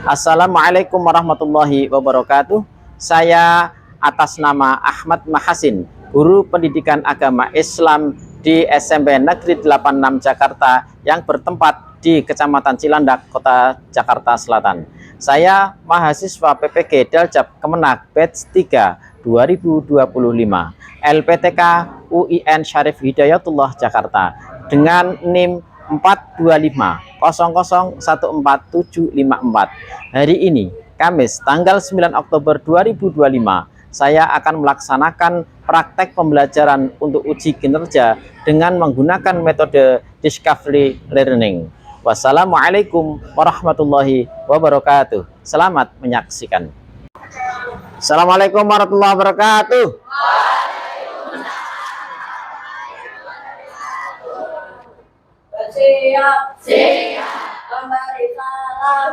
Assalamualaikum warahmatullahi wabarakatuh. Saya atas nama Ahmad Mahasin, guru pendidikan agama Islam di SMP Negeri 86 Jakarta yang bertempat di Kecamatan Cilandak, Kota Jakarta Selatan. Saya mahasiswa PPG Daljab Kemenag Batch 3 2025 LPTK UIN Syarif Hidayatullah Jakarta dengan NIM 425001474. Hari ini, Kamis, tanggal 9 Oktober 2025, saya akan melaksanakan praktek pembelajaran untuk uji kinerja dengan menggunakan metode Discovery Learning. Wassalamualaikum warahmatullahi wabarakatuh. Selamat menyaksikan. Assalamualaikum warahmatullahi wabarakatuh. Siap, memberi salam.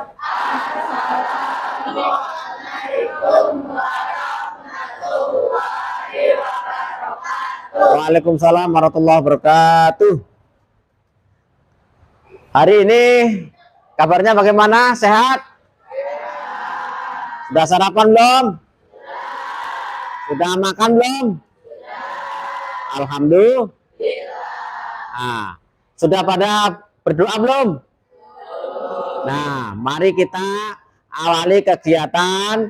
Assalamualaikum warahmatullahi wabarakatuh. Waalaikumsalam warahmatullahi wabarakatuh. Hari ini kabarnya bagaimana? Sehat? Sudah sarapan belum? Sudah makan belum? Alhamdulillah. Nah, sudah pada berdoa belum? Nah, mari kita awali kegiatan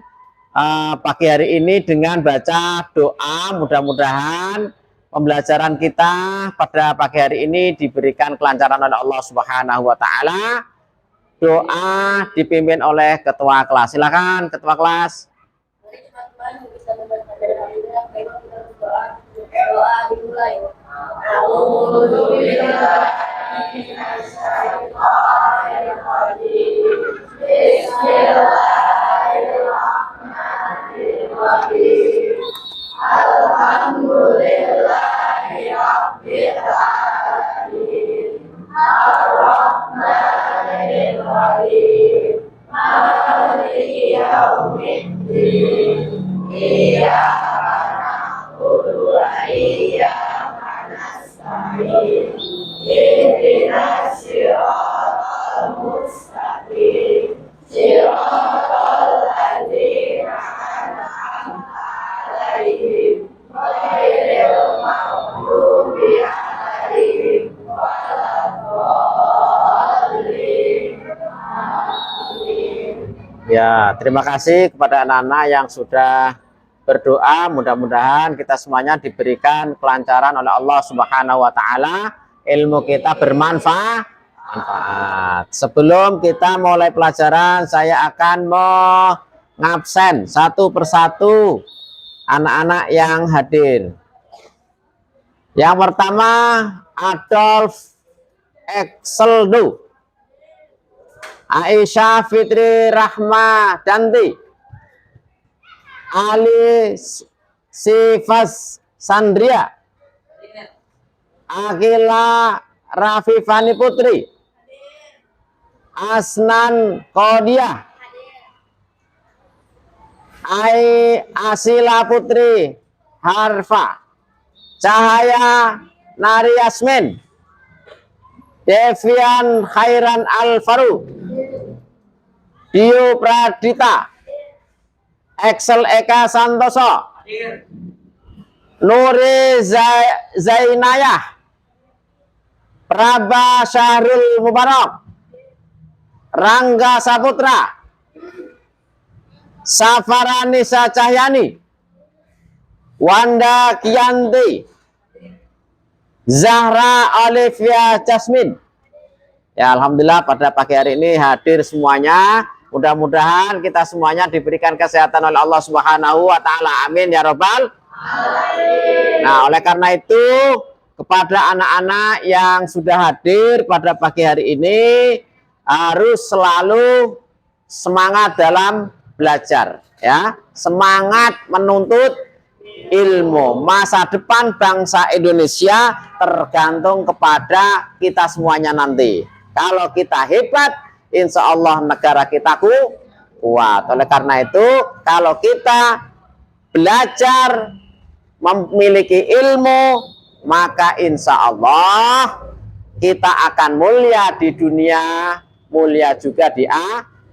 pagi hari ini dengan baca doa. Mudah-mudahan pembelajaran kita pada pagi hari ini diberikan kelancaran oleh Allah Subhanahu wa Ta'ala. Doa dipimpin oleh ketua kelas. Silakan ketua kelas. Mari teman-teman bisa membaca dari Alhamdulillah. Baik, kita berdoa. Doa dimulai. Bismillahirrahmanirrahim. Alhamdulillahirabbil alamin. Ar-Rahmanirrahim. Maliki yaumiddin. Iyyaka na'budu wa iyyaka nasta'in. Ihdinas siratal mustaqim. Siratal ladzina an'amta 'alaihim ghairil maghdubi 'alaihim waladdallin. Amin. Ya, terima kasih kepada anak-anak yang sudah berdoa. Mudah-mudahan kita semuanya diberikan kelancaran oleh Allah Subhanahu wa Ta'ala. Ilmu kita bermanfaat. Sebelum kita mulai pelajaran, saya akan mengabsen satu persatu anak-anak yang hadir. Yang pertama, Adolf Exeldo, Aisyah Fitri Rahma Danti, Ali Sifas Sandria, Akila Rafifani Putri, Asnan Kodia, Ai Asila Putri Harfa, Cahaya Nari Yasmin, Devian Khairan Alfaru, Dio Pradita, Excel Eka Santoso, Nuri Zainayah, Praba Syahrul Mubarak, Rangga Saputra, Safara Nisa Cahyani, Wanda Kianti, Zahra Olivia Jasmine. Ya, alhamdulillah pada pagi hari ini hadir semuanya. Mudah-mudahan kita semuanya diberikan kesehatan oleh Allah Subhanahu wa Ta'ala. Amin ya Rabbal alamin. Nah, oleh karena itu kepada anak-anak yang sudah hadir pada pagi hari ini harus selalu semangat dalam belajar, ya, semangat menuntut ilmu. Masa depan bangsa Indonesia tergantung kepada kita semuanya nanti. Kalau kita hebat, insya Allah negara kita kuat. Oleh karena itu, kalau kita belajar memiliki ilmu, maka insya Allah kita akan mulia di dunia, mulia juga di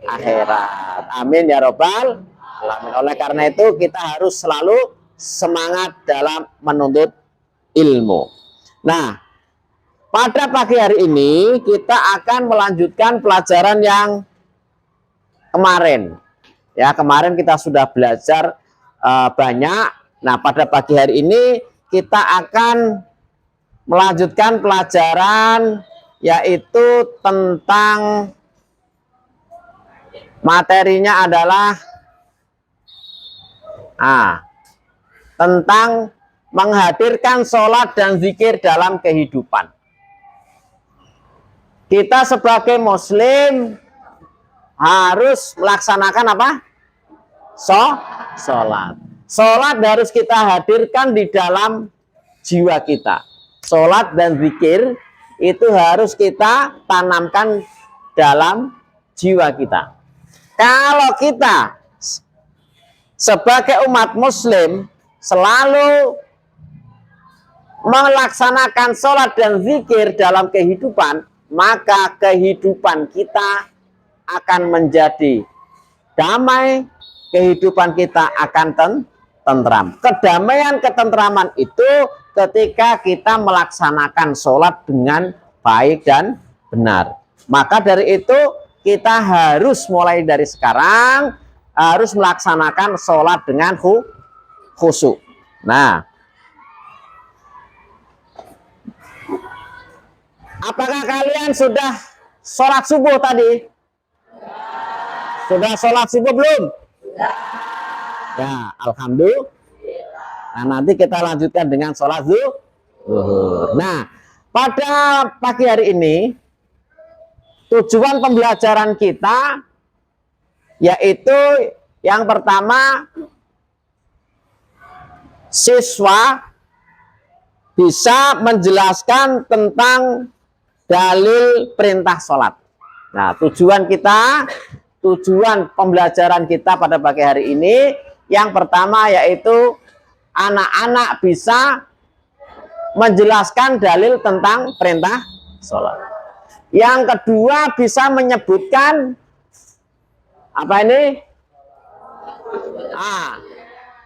akhirat. Amin ya robbal alamin. Oleh karena itu kita harus selalu semangat dalam menuntut ilmu. Nah, pada pagi hari ini kita akan melanjutkan pelajaran yang kemarin. Ya, kemarin kita sudah belajar banyak. Nah, pada pagi hari ini kita akan melanjutkan pelajaran yaitu tentang materinya adalah tentang menghadirkan sholat dan zikir dalam kehidupan. Kita sebagai muslim harus melaksanakan apa? Sholat. Sholat harus kita hadirkan di dalam jiwa kita. Sholat dan zikir itu harus kita tanamkan dalam jiwa kita. Kalau kita sebagai umat muslim selalu melaksanakan sholat dan zikir dalam kehidupan, maka kehidupan kita akan menjadi damai, kehidupan kita akan tentram. Kedamaian, ketentraman itu ketika kita melaksanakan sholat dengan baik dan benar. Maka dari itu kita harus mulai dari sekarang harus melaksanakan sholat dengan khusyuk. Nah, apakah kalian sudah sholat subuh tadi? Sudah sholat subuh belum? Ya, alhamdulillah. Nah, nanti kita lanjutkan dengan sholat zuhur. Nah, pada pagi hari ini tujuan pembelajaran kita yaitu yang pertama, siswa bisa menjelaskan tentang dalil perintah sholat. Nah, tujuan pembelajaran kita pada pagi hari ini yang pertama yaitu anak-anak bisa menjelaskan dalil tentang perintah sholat. Yang kedua bisa menyebutkan apa ini?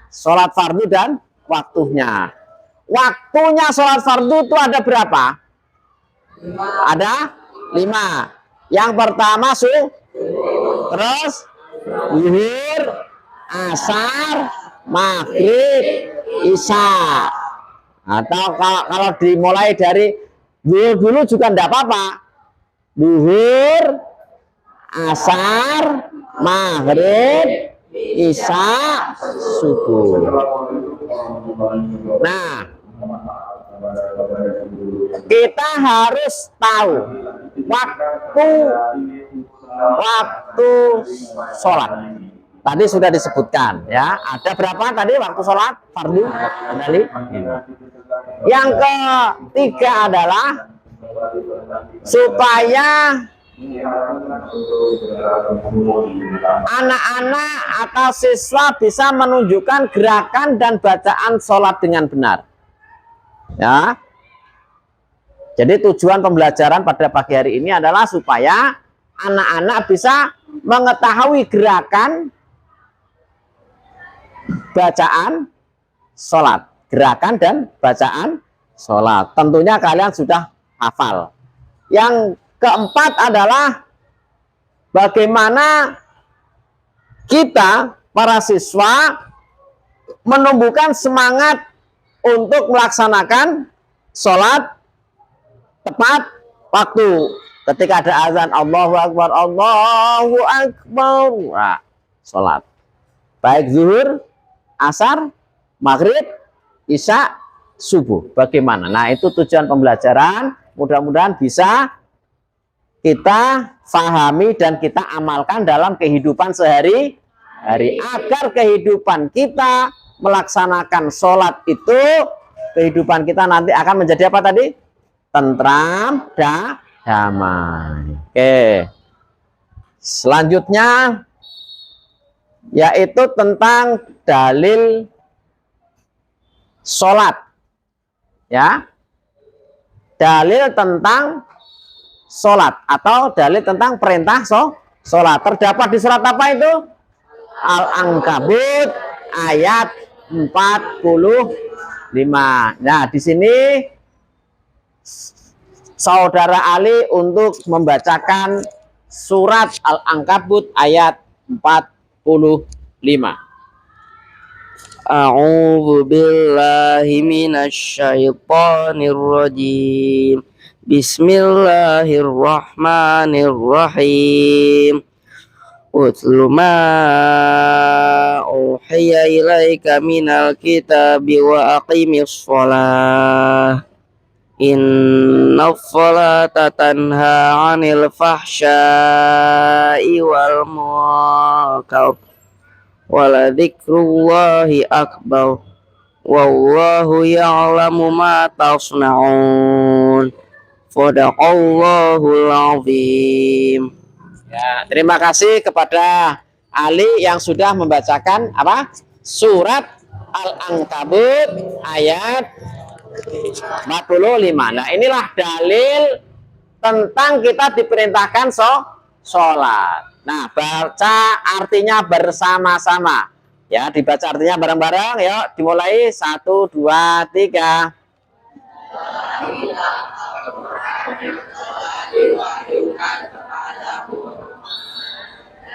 Sholat fardu dan waktunya. Waktunya sholat fardu itu ada berapa? Ada 5. Yang pertama terus zuhur, asar, maghrib, isya. Atau kalau dimulai dari zuhur dulu juga tidak apa-apa. Zuhur, asar, maghrib, isya, subuh. Nah, kita harus tahu waktu sholat. Tadi sudah disebutkan ya. Ada berapa tadi waktu sholat fardu? Yang ketiga adalah supaya anak-anak atau siswa bisa menunjukkan gerakan dan bacaan sholat dengan benar. Ya. Jadi tujuan pembelajaran pada pagi hari ini adalah supaya anak-anak bisa mengetahui gerakan bacaan sholat. Gerakan dan bacaan sholat. Tentunya kalian sudah hafal. Yang keempat adalah bagaimana kita para siswa menumbuhkan semangat untuk melaksanakan sholat tepat waktu. Ketika ada azan Allahu Akbar, Allahu Akbar, nah, sholat. Baik zuhur, asar, maghrib, isya, subuh. Bagaimana? Nah, itu tujuan pembelajaran. Mudah-mudahan bisa kita fahami dan kita amalkan dalam kehidupan sehari-hari. Agar kehidupan kita melaksanakan sholat itu, kehidupan kita nanti akan menjadi apa tadi? Tentram, damai. Oke. Selanjutnya yaitu tentang dalil sholat. Ya. Dalil tentang sholat atau dalil tentang perintah sholat. Terdapat di surat apa itu? Al-Ankabut ayat 45. Nah, di sini Saudara Ali untuk membacakan surat Al-Ankabut ayat 45. A'udzu billahi minasyaitonir rajim. Bismillahirrahmanirrahim. Utlu ma uhiya ilaika minal kitabi wa aqimis shalah. Inna sholata tanha 'anil fahsya'i wal munkar. Waladikrullahi akbar. Wallahu ya'lamu ma tasna'un. Sadaqallahul azim. Ya, terima kasih kepada Ali yang sudah membacakan apa? Surat Al-Ankabut ayat 45. Nah, inilah dalil tentang kita diperintahkan sholat. Nah, baca artinya bersama-sama. Ya, dibaca artinya bareng-bareng. Yuk, dimulai 1, 2, 3.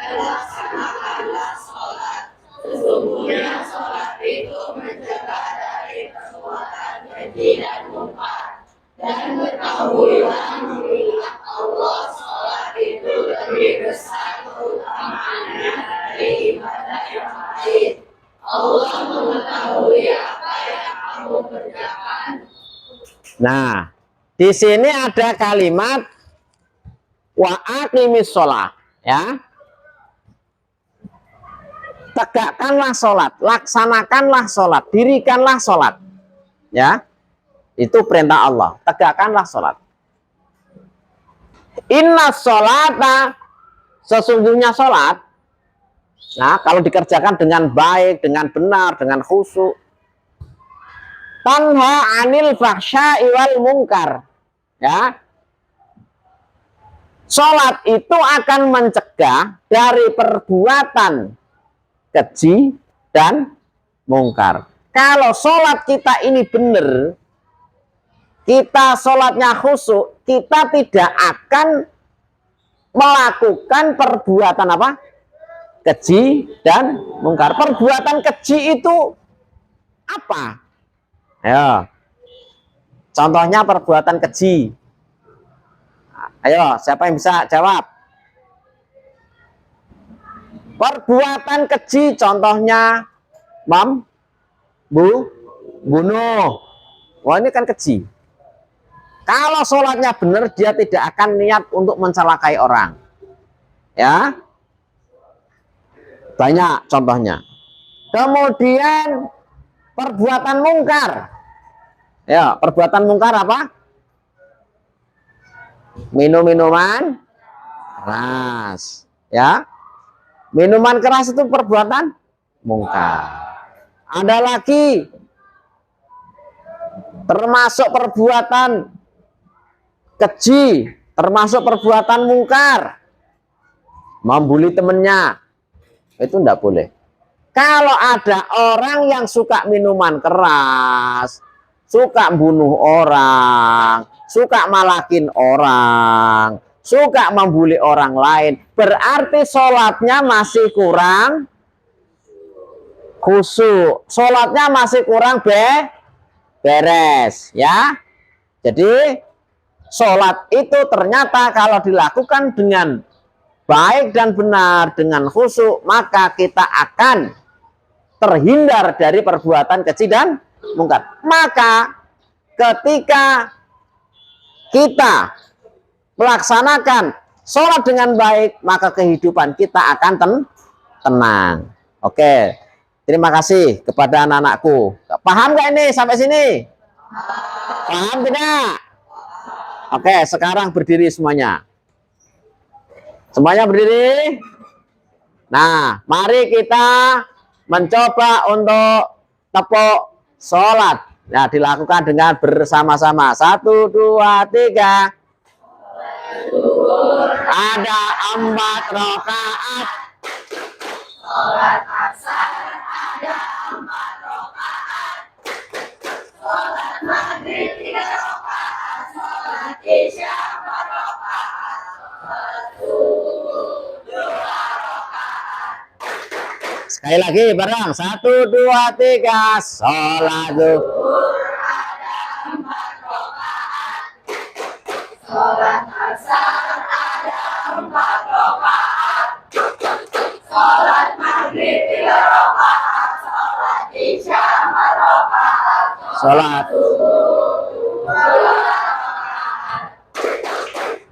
Laksanakanlah sholat. Sesungguhnya sholat itu mencegah dari perbuatan keji dan munkar. Dan ketahuilah mengingat Allah, sholat itu lebih besar keutamaannya dari ibadah yang lain. Allah mengetahui apa yang kamu kerjakan. Nah, di sini ada kalimat wa aqimis sholat, ya. Tegakkanlah sholat, laksanakanlah sholat, dirikanlah sholat, ya. Itu perintah Allah. Tegakkanlah sholat. Inna sholata, sesungguhnya sholat. Nah, kalau dikerjakan dengan baik, dengan benar, dengan khusyuk. Tanha anil fahsya'i wal munkar. Ya. Sholat itu akan mencegah dari perbuatan keji dan mungkar. Kalau sholat kita ini benar, kita sholatnya khusyuk, kita tidak akan melakukan perbuatan apa? Keji dan mungkar. Perbuatan keji itu apa? Ayo, contohnya perbuatan keji. Ayo, siapa yang bisa jawab? Perbuatan keji contohnya, Mam, Bu, bunuh. Wah, ini kan keji. Kalau sholatnya benar, dia tidak akan niat untuk mencelakai orang. Ya, banyak contohnya. Kemudian perbuatan mungkar. Ya, perbuatan mungkar apa? Minum-minuman keras. Ya, minuman keras itu perbuatan mungkar. Ada lagi termasuk perbuatan keji, termasuk perbuatan mungkar. Membuli temennya, itu enggak boleh. Kalau ada orang yang suka minuman keras, suka bunuh orang, suka malakin orang, suka membuli orang lain, berarti sholatnya masih kurang khusyuk, sholatnya masih kurang beres, ya. Jadi sholat itu ternyata kalau dilakukan dengan baik dan benar, dengan khusyuk, maka kita akan terhindar dari perbuatan keji dan mungkar. Maka ketika kita melaksanakan sholat dengan baik, maka kehidupan kita akan tenang. Oke, terima kasih kepada anak-anakku. Paham gak ini sampai sini? Paham tidak? Oke, sekarang berdiri semuanya. Semuanya berdiri. Nah, mari kita mencoba untuk tepuk sholat. Nah, dilakukan dengan bersama-sama. 1, 2, 3. ada 4 rakaat. Sekali lagi bareng 1, 2, 3 sholat zuhur. Sholat.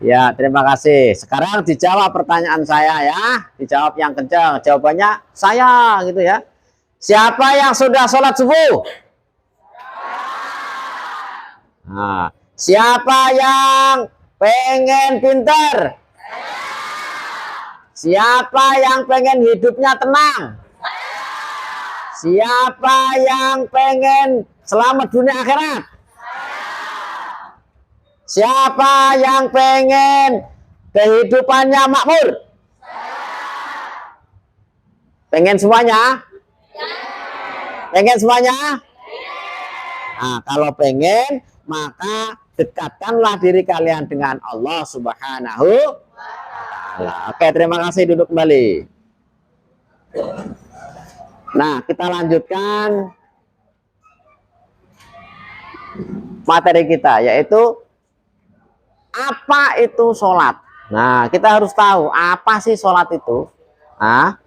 Ya, terima kasih. Sekarang dijawab pertanyaan saya ya. Dijawab yang kencang. Jawabannya saya gitu ya. Siapa yang sudah sholat subuh? Nah, siapa yang pengen pinter? Siapa yang pengen hidupnya tenang? Siapa yang pengen selamat dunia akhirat? Siapa yang pengen kehidupannya makmur? Pengen semuanya? Pengen semuanya? Nah, kalau pengen, maka dekatkanlah diri kalian dengan Allah Subhanahu wa Ta'ala. Oke, terima kasih, duduk kembali. Nah, kita lanjutkan materi kita, yaitu apa itu sholat. Nah, kita harus tahu apa sih sholat itu. Nah,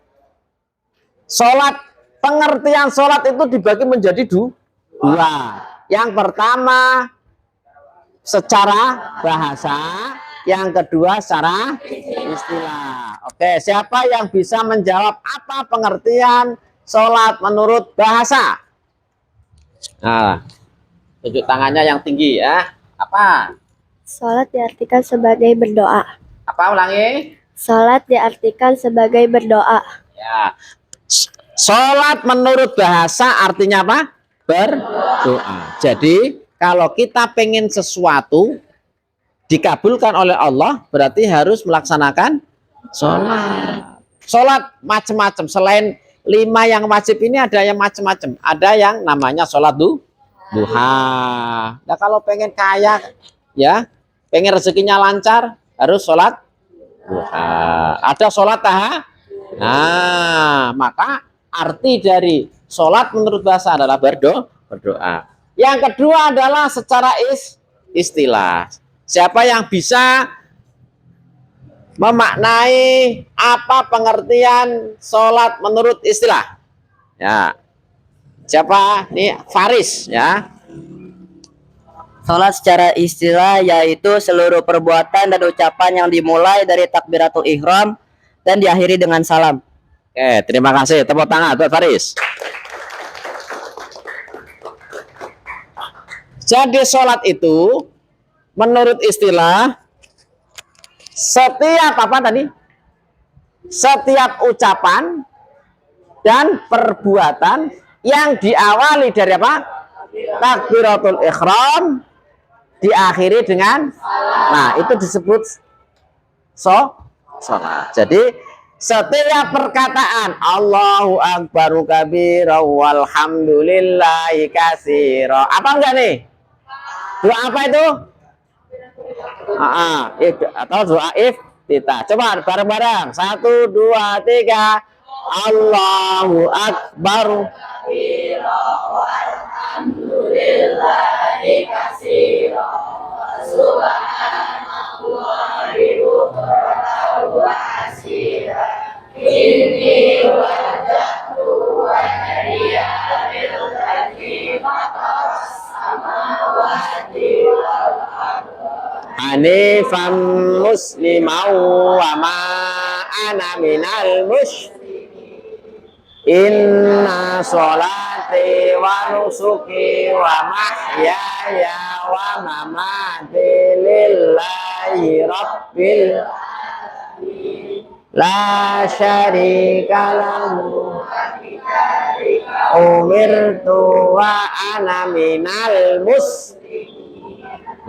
sholat, pengertian sholat itu dibagi menjadi dua. Yang pertama secara bahasa, yang kedua secara istilah. Oke, siapa yang bisa menjawab apa pengertian sholat menurut bahasa? Nah, tunjuk tangannya yang tinggi ya. Apa? Sholat diartikan sebagai berdoa. Apa, ulangi? Sholat diartikan sebagai berdoa. Ya. Sholat menurut bahasa artinya apa? Berdoa. Jadi kalau kita pengen sesuatu dikabulkan oleh Allah, berarti harus melaksanakan sholat. Sholat macam-macam. Selain 5 yang wajib ini ada yang macam-macam. Ada yang namanya sholat duha. Nah, kalau pengen kaya, ya, pengen rezekinya lancar, harus sholat duha. Ada sholat tahajud. Nah, maka arti dari sholat menurut bahasa adalah berdoa. Yang kedua adalah secara istilah. Siapa yang bisa memaknai apa pengertian sholat menurut istilah? Ya, siapa? Nih, Faris ya. Salat secara istilah yaitu seluruh perbuatan dan ucapan yang dimulai dari takbiratul ihram dan diakhiri dengan salam. Oke, terima kasih. Tepuk tangan buat Faris. Jadi sholat itu menurut istilah setiap apa tadi? Setiap ucapan dan perbuatan yang diawali dari apa? Takbiratul ihram, diakhiri dengan nah, itu disebut sholat. Jadi setiap perkataan Allahu akbaru kabira walhamdulillahi katsira. Apa enggak nih? Doa apa itu? Atau doa iftitah. Coba bareng-bareng. 1, 2, 3. Allahu akbar. Walhamdulillahi katsira. Subhanallahi wa asira. Inni wajjahtu wajhiya lilladzii fataras samawati wal ardh hanifan musliman wa ma ana minal musyrikin. Inna sholati wa nusuki wa mahyaya wa mamati lillahi rabbil alamin la syarika lahu umirtu wa ana minal muslimin.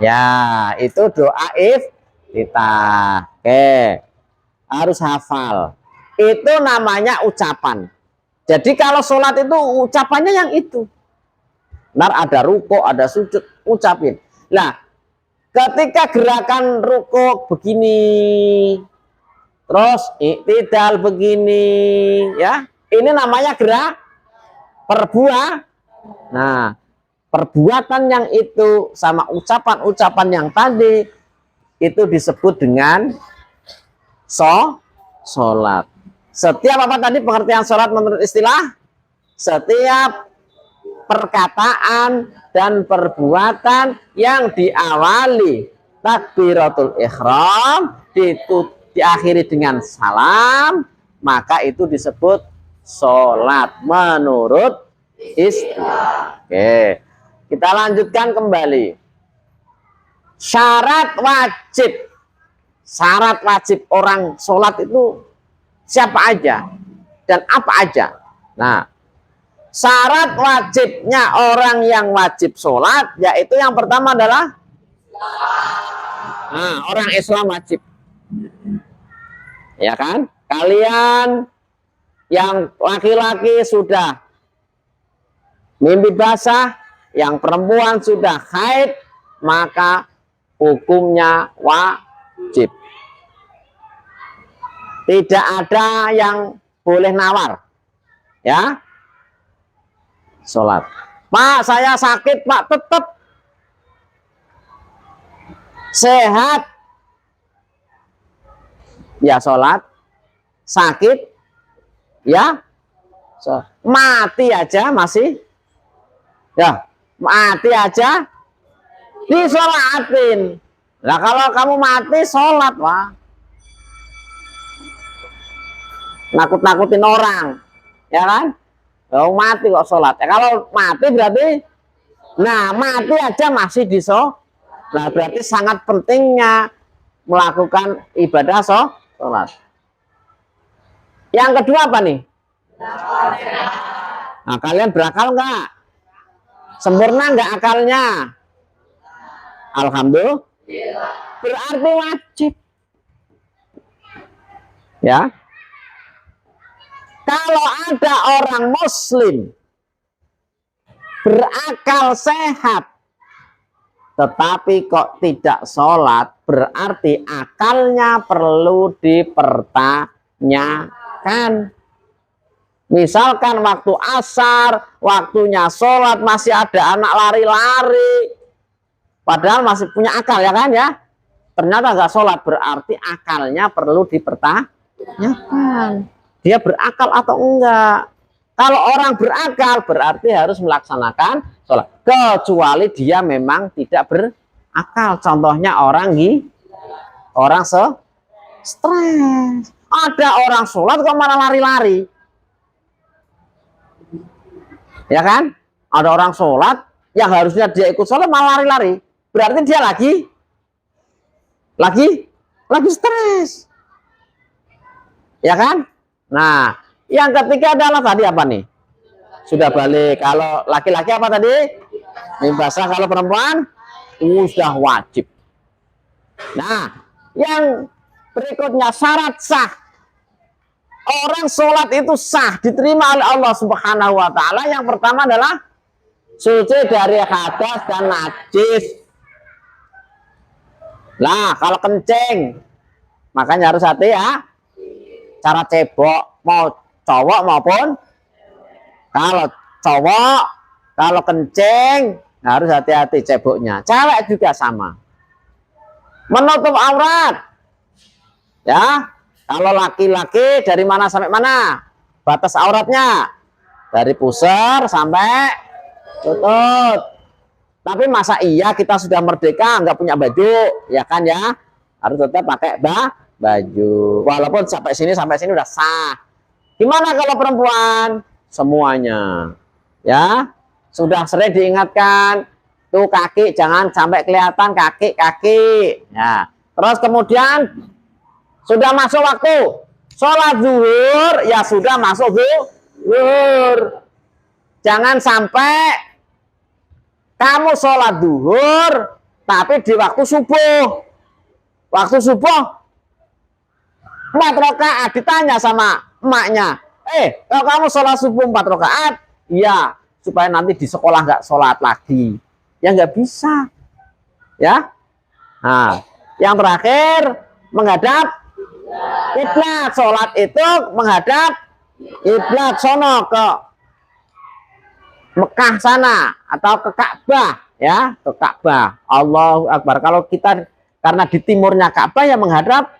Ya, itu doa iftitah. Oke, harus hafal. Itu namanya ucapan. Jadi kalau sholat itu ucapannya yang itu. Ntar ada ruko, ada sujud, ucapin. Nah, ketika gerakan ruko begini, terus iktidal begini, ya, ini namanya gerak perbuatan. Nah, perbuatan yang itu sama ucapan-ucapan yang tadi itu disebut dengan sholat. Setiap apa tadi pengertian sholat menurut istilah? Setiap perkataan dan perbuatan yang diawali takbiratul ihram diakhiri dengan salam, maka itu disebut sholat menurut istilah. Oke, kita lanjutkan kembali. Syarat wajib orang sholat itu siapa aja dan apa aja. Nah, syarat wajibnya orang yang wajib sholat yaitu yang pertama adalah orang Islam wajib, ya kan? Kalian yang laki-laki sudah mimpi basah, yang perempuan sudah haid, maka hukumnya wajib. Tidak ada yang boleh nawar, ya, sholat. Pak, saya sakit, Pak, tetap sehat, ya sholat. Sakit, ya, mati aja masih, ya, mati aja disolatin. Nah, kalau kamu mati sholat, Pak. Nakut-nakutin orang, ya kan? Kalau mati kok sholat. Ya, kalau mati berarti, nah mati aja masih disolat. Nah, berarti sangat pentingnya melakukan ibadah sholat. Yang kedua apa nih? Nah, kalian berakal nggak? Sempurna nggak akalnya? Alhamdulillah. Berarti wajib. Ya. Kalau ada orang muslim berakal sehat tetapi kok tidak sholat, berarti akalnya perlu dipertanyakan. Misalkan waktu asar, waktunya sholat, masih ada anak lari-lari, padahal masih punya akal, ya kan, ya, ternyata nggak sholat, berarti akalnya perlu dipertanyakan. Dia berakal atau enggak? Kalau orang berakal berarti harus melaksanakan sholat. Kecuali dia memang tidak berakal. Contohnya orang stres. Ada orang sholat kok malah lari-lari. Ya kan? Ada orang sholat yang harusnya dia ikut sholat malah lari-lari. Berarti dia lagi stres. Ya kan? Nah, yang ketiga adalah tadi apa nih? Sudah balik. Kalau laki-laki apa tadi? Mimpi basah. Kalau perempuan sudah wajib. Nah, yang berikutnya syarat sah. Orang sholat itu sah, diterima oleh Allah Subhanahu wa Ta'ala. Yang pertama adalah suci dari hadas dan najis. Nah, kalau kencing, makanya harus hati, ya. Cara cebok, mau cowok maupun kalau cowok, kalau kencing harus hati-hati ceboknya. Cewek juga sama. Menutup aurat, ya. Kalau laki-laki dari mana sampai mana? Batas auratnya dari pusar sampai lutut. Tapi masa iya kita sudah merdeka nggak punya baju, ya kan, ya? Harus tetap pakai baju. Walaupun sampai sini udah sah. Gimana kalau perempuan? Semuanya, ya, sudah sering diingatkan. Tuh kaki jangan sampai kelihatan, kaki. Ya. Terus kemudian sudah masuk waktu sholat zuhur, ya sudah masuk zuhur. Jangan sampai kamu sholat zuhur tapi di waktu subuh. Waktu subuh 4 rakaat, ditanya sama emaknya, kalau kamu sholat subuh 4 rakaat, iya, supaya nanti di sekolah nggak sholat lagi. Ya nggak bisa. Ya. Nah, yang terakhir menghadap kiblat. Sholat itu menghadap kiblat, sono ke Mekah sana atau ke Ka'bah, ya, ke Ka'bah. Allahu Akbar. Kalau kita karena di timurnya Ka'bah ya menghadap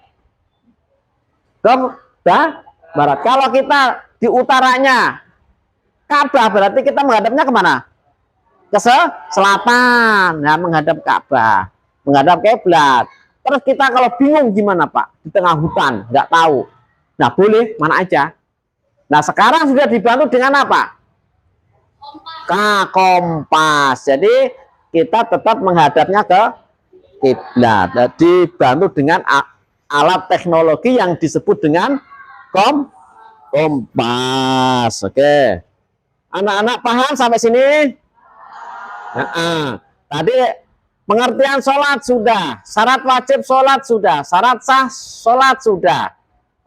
ke barat. Kalau kita di utaranya Ka'bah, berarti kita menghadapnya kemana? Ke selatan, ya, menghadap Ka'bah, menghadap kiblat. Terus kita kalau bingung gimana Pak? Di tengah hutan, nggak tahu. Nah boleh, mana aja. Nah sekarang sudah dibantu dengan apa? Kompas. Jadi kita tetap menghadapnya ke kiblat. Jadi dibantu dengan alat teknologi yang disebut dengan kompas. Oke. Anak-anak paham sampai sini? Tadi pengertian sholat sudah, syarat wajib sholat sudah, syarat sah sholat sudah,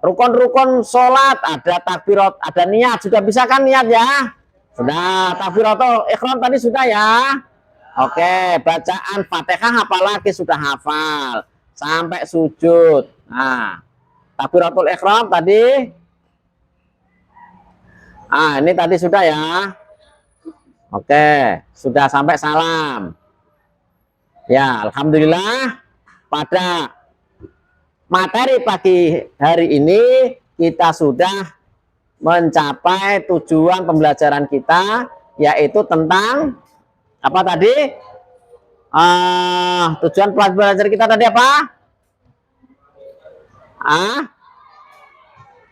rukun-rukun sholat ada takbirat, ada niat, sudah bisa kan niat ya? Sudah. Takbiratul ihram tadi sudah ya? Oke. Bacaan Fatihah apalagi sudah hafal sampai sujud. Nah, takbiratul ihram tadi. Ini tadi sudah ya. Oke, sudah sampai salam. Ya, alhamdulillah pada materi pagi hari ini kita sudah mencapai tujuan pembelajaran kita, yaitu tentang apa tadi? Tujuan pembelajaran kita tadi apa?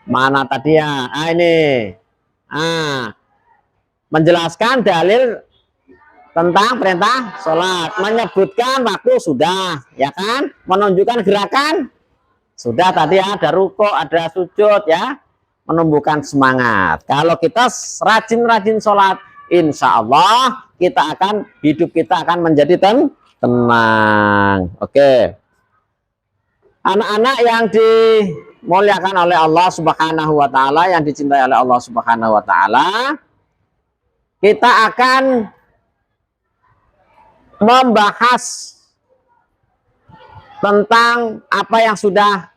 Mana tadi ya? Ini. Menjelaskan dalil tentang perintah sholat, menyebutkan waktu sudah, ya kan? Menunjukkan gerakan sudah tadi ya, ada ruko, ada sujud ya, menumbuhkan semangat. Kalau kita rajin-rajin sholat, insya Allah hidup kita akan menjadi tenang. Oke. Anak-anak yang dimuliakan oleh Allah Subhanahu wa Ta'ala, yang dicintai oleh Allah Subhanahu wa Ta'ala, kita akan membahas tentang apa yang sudah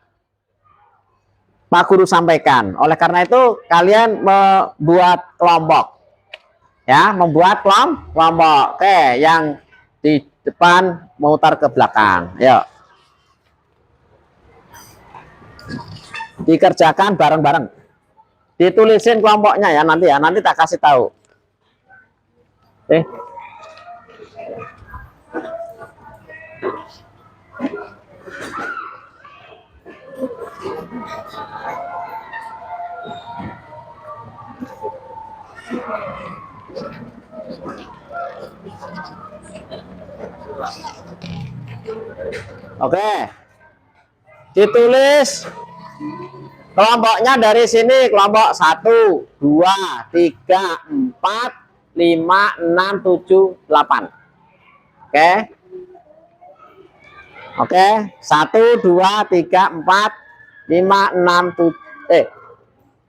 Pak Guru sampaikan. Oleh karena itu kalian membuat kelompok, ya, membuat kelompok. Oke, yang di depan memutar ke belakang. Yuk, dikerjakan bareng-bareng. Ditulisin kelompoknya ya, nanti tak kasih tahu. Oke, ditulis kelompoknya dari sini, kelompok 1, 2, 3, 4, 5, 6, 7, 8. Oke, 1, 2, 3, 4, 5, 6, 7,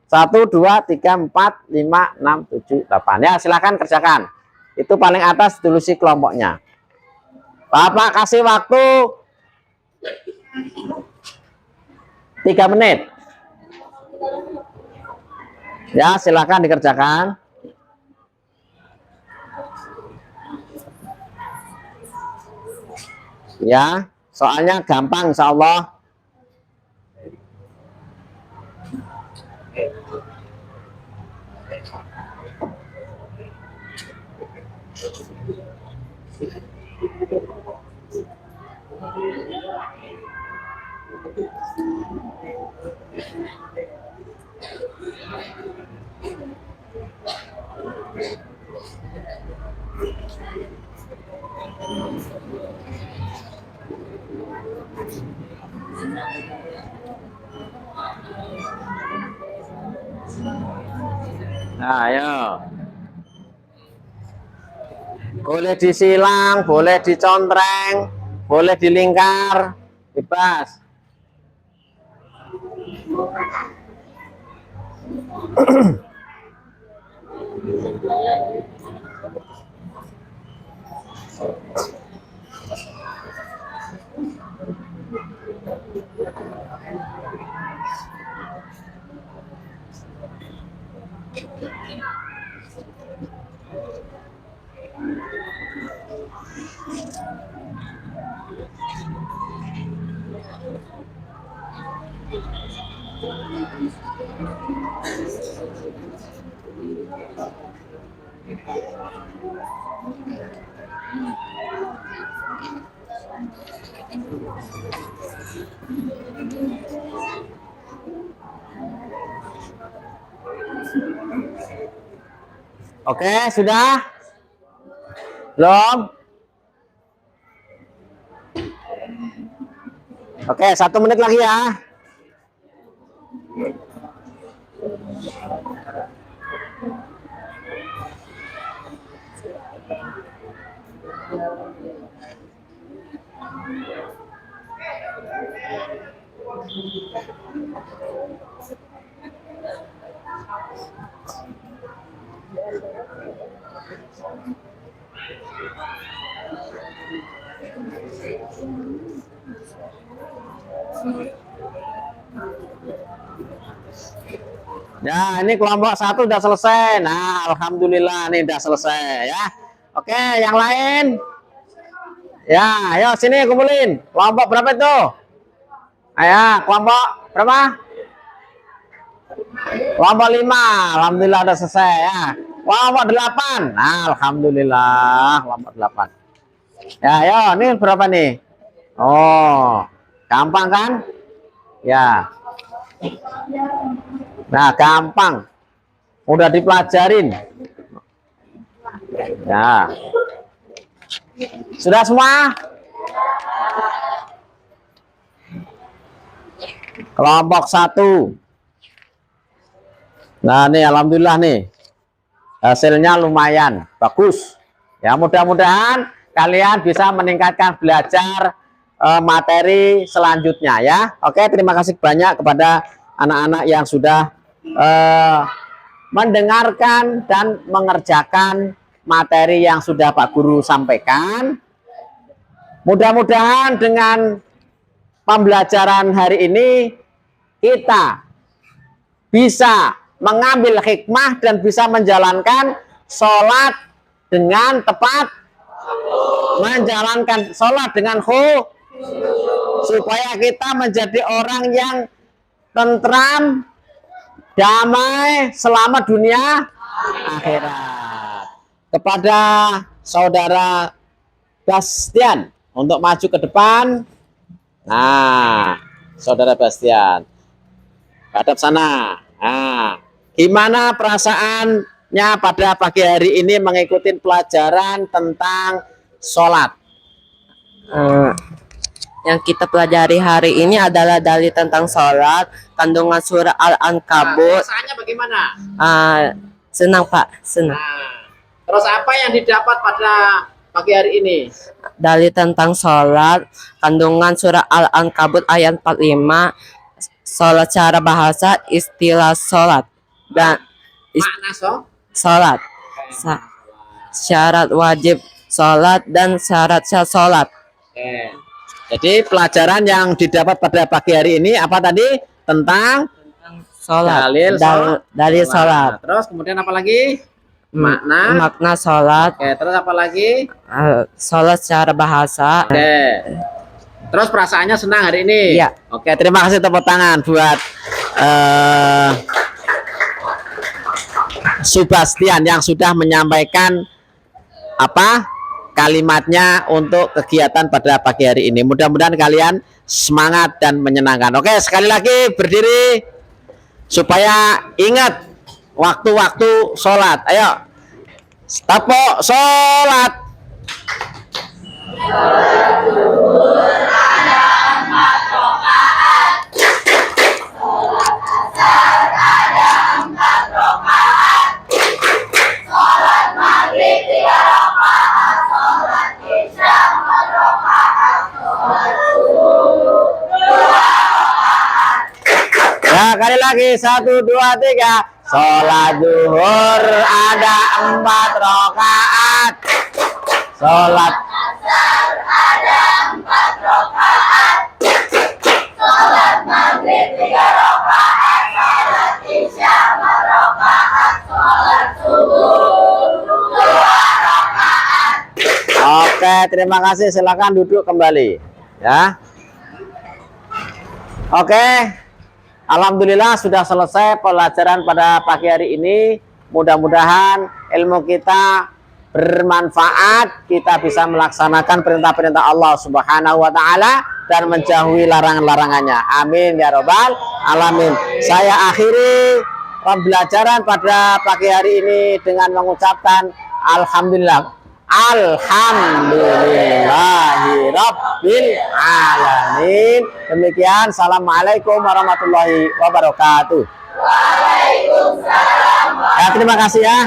1, 2, 3, 4, 5, 6, 7, 8. Ya, silakan kerjakan. Itu paling atas tulis kelompoknya. Bapak kasih waktu 3 menit. Ya, silakan dikerjakan. Ya, soalnya gampang insya Allah. Nah, ayo. Boleh disilang, boleh dicontreng, boleh dilingkar, bebas. Oke, sudah? Belum? Oke, 1 menit lagi ya. Ya, ini kelompok 1 udah selesai. Nah, alhamdulillah nih udah selesai ya. Oke, yang lain. Ya, ayo sini kumpulin. Kelompok berapa itu? Ayo, kelompok berapa? Kelompok 5. Alhamdulillah udah selesai ya. Kelompok 8. Nah, alhamdulillah kelompok 8. Ya, ayo, ini berapa nih? Oh, gampang kan? Ya. Nah, gampang. Udah dipelajarin. Ya. Sudah semua? Kelompok 1. Nah, nih alhamdulillah nih. Hasilnya lumayan bagus. Ya, mudah-mudahan kalian bisa meningkatkan belajar materi selanjutnya ya. Oke, terima kasih banyak kepada anak-anak yang sudah mendengarkan dan mengerjakan materi yang sudah Pak Guru sampaikan. Mudah-mudahan dengan pembelajaran hari ini kita bisa mengambil hikmah dan bisa menjalankan sholat dengan tepat, menjalankan sholat dengan khusyuk, supaya kita menjadi orang yang tentram, damai, selamat dunia akhirat. Kepada saudara Bastian untuk maju ke depan. Nah, saudara Bastian, hadap sana. Nah, gimana perasaannya pada pagi hari ini mengikuti pelajaran tentang sholat? Yang kita pelajari hari ini adalah dalil tentang sholat, kandungan surah Al-Ankabut. Perasaannya bagaimana? Senang Pak, senang. Nah, terus apa yang didapat pada pagi hari ini? Dalil tentang sholat, kandungan surah Al-Ankabut ayat 45, sholat secara bahasa, istilah sholat, dan Makna sholat, syarat wajib sholat dan syarat sah sholat. Jadi pelajaran yang didapat pada pagi hari ini apa tadi? Tentang Sholat, dalil sholat. Terus kemudian apa lagi? Makna sholat. Oke, terus apa lagi? Sholat secara bahasa. Oke. Terus perasaannya senang hari ini? Iya. Oke, terima kasih, tepuk tangan buat Sebastian yang sudah menyampaikan kalimatnya untuk kegiatan pada pagi hari ini. Mudah-mudahan kalian semangat dan menyenangkan. Oke, sekali lagi berdiri supaya ingat waktu-waktu sholat. Ayo, tepuk sholat. Ya, Sekali lagi, 1, 2, 3. Sholat zuhur ada 4 rakaat. Sholat maghrib 3 rakaat, sholat isya 4 rakaat, sholat subuh 2 rakaat. Oke, terima kasih. Silakan duduk kembali. Ya. Oke. Alhamdulillah sudah selesai pelajaran pada pagi hari ini. Mudah-mudahan ilmu kita bermanfaat, kita bisa melaksanakan perintah-perintah Allah Subhanahu wa taala dan menjauhi larangan-larangannya. Amin ya robbal alamin. Saya akhiri pembelajaran pada pagi hari ini dengan mengucapkan alhamdulillah. Alhamdulillahi Rabbil Alamin. Demikian, assalamualaikum warahmatullahi wabarakatuh. Waalaikumsalam. Ya, terima kasih ya.